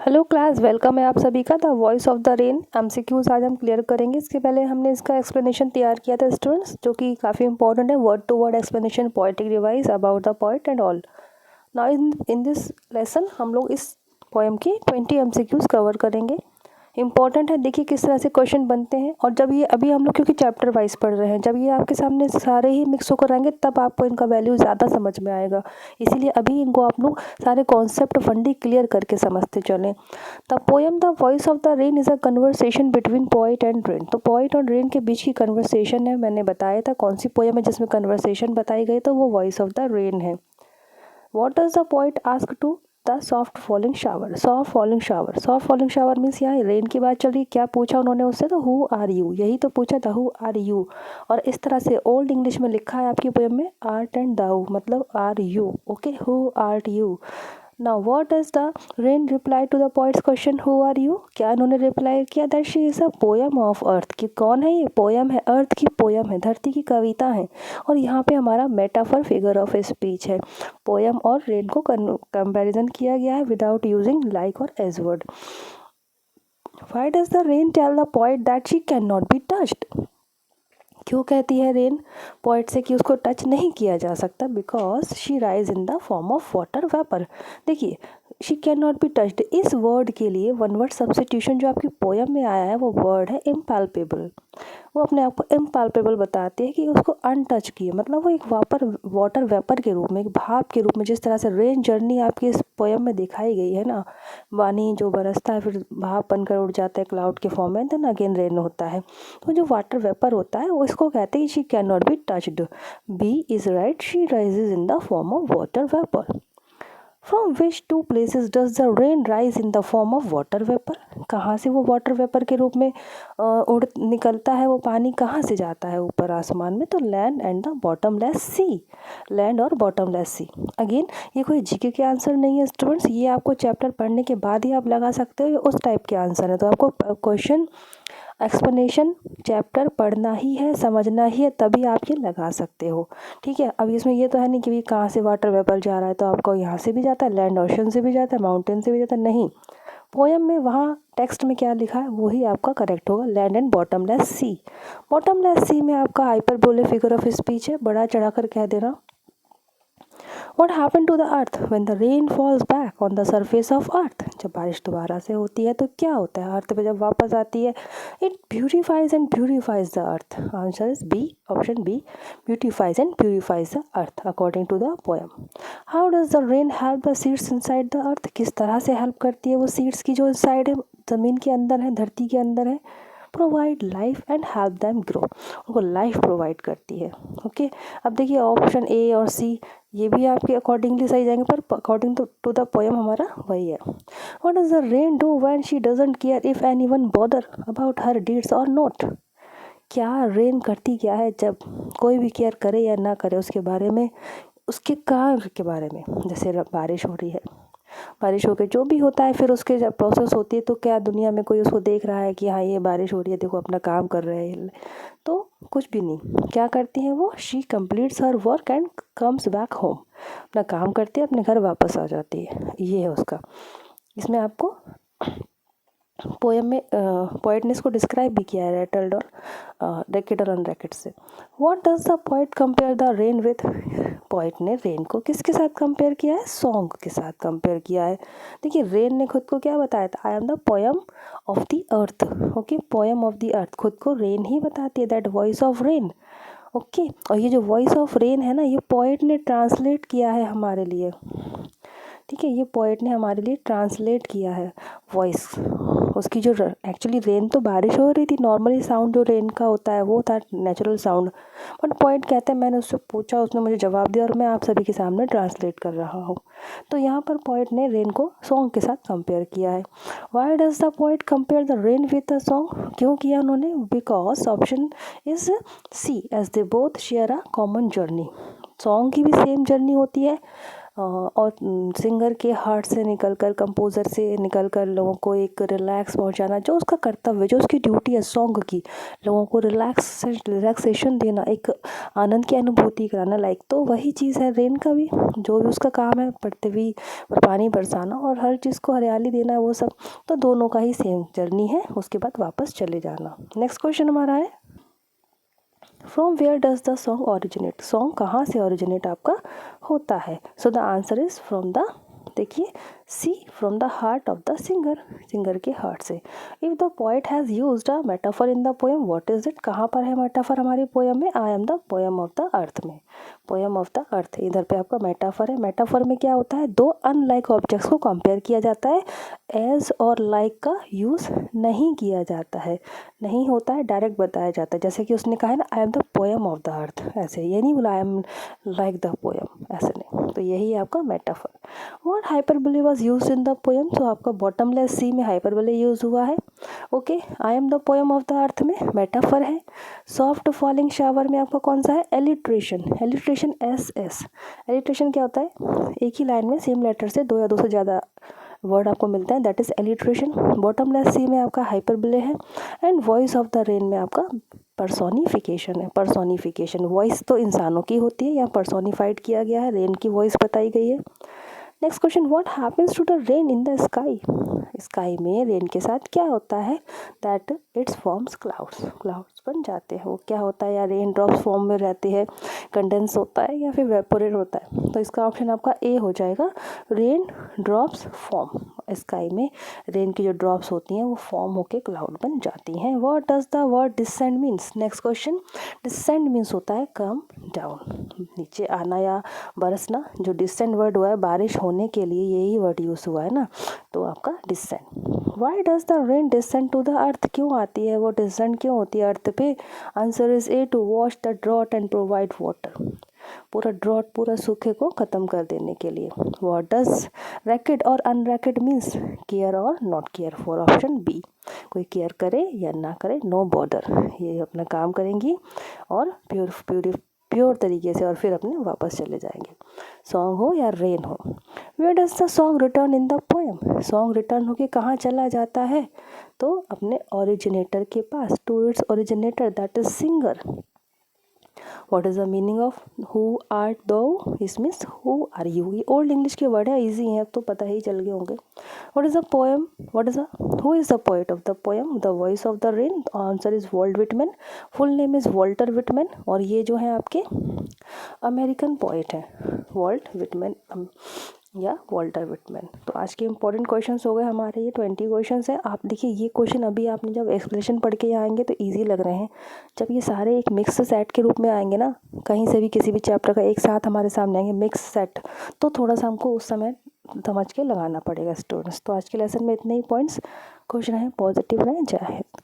Hello class, welcome है आप सभी का the voice of the rain MCQs आज हम क्लियर करेंगे। इसके पहले हमने इसका एक्सप्लेनेशन तैयार किया था स्टूडेंट्स, जो कि काफ़ी इंपॉर्टेंट है। Word to word explanation, poetic revise about the poet and all. Now in this lesson हम लोग इस पोएम की 20 एमसीक्यूज कवर करेंगे। इंपॉर्टेंट है, देखिए किस तरह से क्वेश्चन बनते हैं। और जब ये अभी हम लोग क्योंकि चैप्टर वाइज पढ़ रहे हैं, जब ये आपके सामने सारे ही मिक्स होकर आएंगे तब आपको इनका वैल्यू ज़्यादा समझ में आएगा। इसीलिए अभी इनको आप लोग सारे कॉन्सेप्ट फंडी क्लियर करके समझते चलें। The poem the voice of the rain is a conversation between poet and rain. तो पोइट और रेन के बीच की कन्वर्सेशन है। मैंने बताया था कौन सी पोएम है जिसमें कन्वर्सेशन बताई गई, तो वो वॉइस ऑफ द रेन है। What does the poet ask to the soft falling shower. Soft falling shower, soft falling shower means यहाँ रेन की बात चल रही। क्या पूछा उन्होंने उससे? तो हु आर यू, यही तो पूछा था, हु आर यू। और इस तरह से ओल्ड इंग्लिश में लिखा है आपकी पोएम में, आर्ट एंड दाउ, मतलब are you. Okay, who art you. Now what does the rain reply to the poet's question who are you. क्या इन्होंने रिप्लाई किया? That she is a poem of earth. कि कौन है ये? Poem है, अर्थ की पोएम है, धरती की कविता है। और यहाँ पे हमारा मेटाफर फिगर ऑफ स्पीच है। पोएम और रेन को कंपैरिजन किया गया है विदाउट यूजिंग लाइक और as word. Why does the rain tell the poet that she can not be touched. क्यों कहती है रेन पोएट से कि उसको टच नहीं किया जा सकता? Because she rise in the form of water vapour. देखिए, she can not be touched, इस वर्ड के लिए वन वर्ड सब्सटीट्यूशन जो आपकी पोएम में आया है वो वर्ड है इम्पैल्पेबल। वो अपने आप को इम्पैल्पेबल बताती है कि उसको अनटच किए, मतलब वो एक वाटर वेपर के रूप में, एक भाप के रूप में। जिस तरह से रेन जर्नी आपकी इस पोएम में दिखाई गई है ना, पानी जो बरसता है फिर भाप बनकर उड़ जाता है क्लाउड के फॉर्म में, देन अगेन रेन होता है। तो जो वाटर वेपर होता है वो इसको कहते हैं she can not be touched. B is right, she rises in the form of water vapour. From which two places does the rain rise in the form of water vapour. कहाँ से वो water vapour के रूप में उड़ निकलता है? वो पानी कहाँ से जाता है ऊपर आसमान में? तो land and the bottomless sea, land और बॉटमलेस सी। अगेन ये कोई जीके के आंसर नहीं है स्टूडेंट्स, ये आपको चैप्टर पढ़ने के बाद ही आप लगा सकते हो, ये उस टाइप के आंसर है। तो आपको क्वेश्चन एक्सप्लेनेशन चैप्टर पढ़ना ही है, समझना ही है, तभी आप ये लगा सकते हो। ठीक है, अब इसमें ये तो है नहीं कि कहाँ से वाटर वेपर जा रहा है, तो आपको यहाँ से भी जाता है, लैंड ओशन से भी जाता है, माउंटेन से भी जाता है। नहीं, पोएम में वहाँ टेक्स्ट में क्या लिखा है वही आपका करेक्ट होगा, land and bottomless sea. Bottomless sea में आपका हाइपरबोले फिगर ऑफ स्पीच है, बड़ा चढ़ा कर कह देना। What happened to the earth when the rain falls back on the surface of earth? जब बारिश दोबारा से होती है तो क्या होता है अर्थ पे जब वापस आती है? It purifies and purifies the earth. Answer is B, option B, beautifies and purifies the earth according to the poem. How does the rain help the seeds inside the earth? किस तरह से help करती है वो seeds की जो inside है, ज़मीन के अंदर है, धरती के अंदर है? Provide life and help them grow, उनको लाइफ प्रोवाइड करती है। ओके, अब देखिए ऑप्शन ए और सी ये भी आपके अकॉर्डिंगली सही जाएंगे, पर अकॉर्डिंग टू द पोएम हमारा वही है। What does the rain do when she doesn't care if anyone bother about her deeds और नॉट। क्या रेन करती क्या है जब कोई भी केयर करे या ना करे उसके बारे में, उसके काम के बारे में? जैसे बारिश हो रही है, बारिश हो के जो भी होता है फिर उसके जब प्रोसेस होती है, तो क्या दुनिया में कोई उसको देख रहा है कि हाँ ये बारिश हो रही है, देखो अपना काम कर रहे हैं? तो कुछ भी नहीं। क्या करती है वो? She completes her work and comes back home. अपना काम करती है, अपने घर वापस आ जाती है, ये है उसका। इसमें आपको पोएम में पोएट ने इसको डिस्क्राइब भी किया है, रेटल्ड और रैकेट और अनरैकेट से। What does the poet compare the rain with. Poet ने रेन को किसके साथ कंपेयर किया है? सॉन्ग के साथ कंपेयर किया है। देखिए रेन ने खुद को क्या बताया था? आई am the poem of the earth. Okay, poem of the अर्थ, खुद को रेन ही बताती है, that voice of rain. Okay, और ये जो वॉइस ऑफ रेन है ना, ये पोएट ने ट्रांसलेट किया है हमारे लिए। ठीक है, ये पोएट ने हमारे लिए ट्रांसलेट किया है वॉइस उसकी। जो एक्चुअली रेन तो बारिश हो रही थी, नॉर्मली साउंड जो रेन का होता है वो था नेचुरल साउंड, बट पोएट कहते हैं मैंने उससे पूछा, उसने मुझे जवाब दिया और मैं आप सभी के सामने ट्रांसलेट कर रहा हूँ। तो यहाँ पर पोएट ने रेन को सॉन्ग के साथ कंपेयर किया है। Why does the poet compare the rain with the song? क्यों किया उन्होंने? Because option is C, as they both share a common journey. Song की भी सेम जर्नी होती है, और सिंगर के हार्ट से निकलकर, कंपोज़र से निकलकर लोगों को एक रिलैक्स पहुंचाना, जो उसका कर्तव्य, जो उसकी ड्यूटी है सॉन्ग की, लोगों को रिलैक्सेशन देना, एक आनंद की अनुभूति कराना, लाइक तो वही चीज़ है रेन का भी, जो भी उसका काम है पृथ्वी पर पानी बरसाना और हर चीज़ को हरियाली देना, वो सब तो दोनों का ही सेम जर्नी है, उसके बाद वापस चले जाना। नेक्स्ट क्वेश्चन हमारा है from where does the song originate, song कहाँ से ओरिजिनेट आपका होता है। So the answer is from the, देखिए see, from the heart of the singer, singer के हार्ट से। If the poet has used a metaphor in the poem, what is it, कहाँ पर है मेटाफर हमारी पोएम में, I am the poem of the earth में, poem of the अर्थ, इधर पे आपका मेटाफर है। मेटाफर में क्या होता है, दो अनलाइक ऑब्जेक्ट्स को कंपेयर किया जाता है, एज और लाइक का यूज़ नहीं किया जाता है, नहीं होता है, डायरेक्ट बताया जाता है। जैसे कि उसने कहा है ना, आई am the poem of the अर्थ, ऐसे ये नहीं बोला I am like the poem, ऐसे नहीं, तो यही है आपका metaphor. What hyperbole was used in the poem, तो आपका बॉटमलेस सी में हाइपरबोले यूज हुआ है। Okay, I am the poem of the earth में मेटाफर है। सॉफ्ट फॉलिंग शावर में आपका कौन सा है, एलिट्रेशन, एलिट्रेशन एस, एलिट्रेशन क्या होता है, एक ही लाइन में सेम लेटर से दो या दो से ज़्यादा वर्ड आपको मिलता है, that is alliteration. Bottomless sea में आपका हाइपरबोले है। And voice of the rain में आपका पर्सोनिफिकेशन है, पर्सोनिफिकेशन, वॉइस तो इंसानों की होती है, यहाँ पर्सोनिफाइड किया गया है, रेन की वॉइस बताई गई है। Next question, what happens to the rain in the sky, sky में रेन के साथ क्या होता है, that its forms clouds, clouds बन जाते हैं, वो क्या होता है, या रेन ड्रॉप्स फॉर्म में रहते हैं, कंडेंस होता है या फिर वेपोरेट होता है, तो इसका ऑप्शन आपका ए हो जाएगा, रेन ड्रॉप्स फॉर्म, स्काई में रेन की जो ड्रॉप्स होती हैं वो फॉर्म होके क्लाउड बन जाती हैं। What does the word descend means, next question, descend means होता है कम डाउन, नीचे आना या बरसना, जो डिसेंड वर्ड हुआ है बारिश होने के लिए यही वर्ड यूज़ हुआ है ना, तो आपका descend. Why does the rain descend to the earth, क्यों आती है वो डिसेंड क्यों होती है अर्थ पे, answer is A, to wash the drought and provide water, पूरा ड्रॉट, पूरा सूखे को ख़त्म कर देने के लिए। व्हाट डज रैकेट और अनरैकेट मीन्स, केयर और not care, for option B, कोई केयर करे या ना करे, नो बॉर्डर, ये अपना काम करेंगी और प्योर तरीके से और फिर अपने वापस चले जाएंगे, सॉन्ग हो या रेन हो। Where does the song return in the poem, song return होके कहाँ चला जाता है, तो अपने ओरिजिनेटर के पास, to its originator that is singer. What is the meaning of who art thou? This means who are you? ये ओल्ड इंग्लिश के वर्ड है, इजी है, अब तो पता ही चल गए होंगे। What is the poem? Who is the poet of the poem? The voice of the rain. Answer is Walt Whitman. Full name is Walter Whitman. और ये जो है आपके अमेरिकन पोइट है, वॉल्ट विटमैन या वॉल्टर विटमैन। तो आज के इंपॉर्टेंट क्वेश्चंस हो गए हमारे, ये 20 क्वेश्चंस हैं। आप देखिए ये क्वेश्चन अभी आपने जब एक्सप्लेनेशन पढ़ के यहाँ आएंगे तो इजी लग रहे हैं, जब ये सारे एक मिक्स सेट के रूप में आएंगे ना, कहीं से भी किसी भी चैप्टर का एक साथ हमारे सामने आएंगे मिक्स सेट, तो थोड़ा सा हमको उस समय समझ के लगाना पड़ेगा स्टूडेंट्स। तो आज के लेसन में इतने ही पॉइंट्स, खुश रहें, पॉजिटिव रहें, जय हिंद।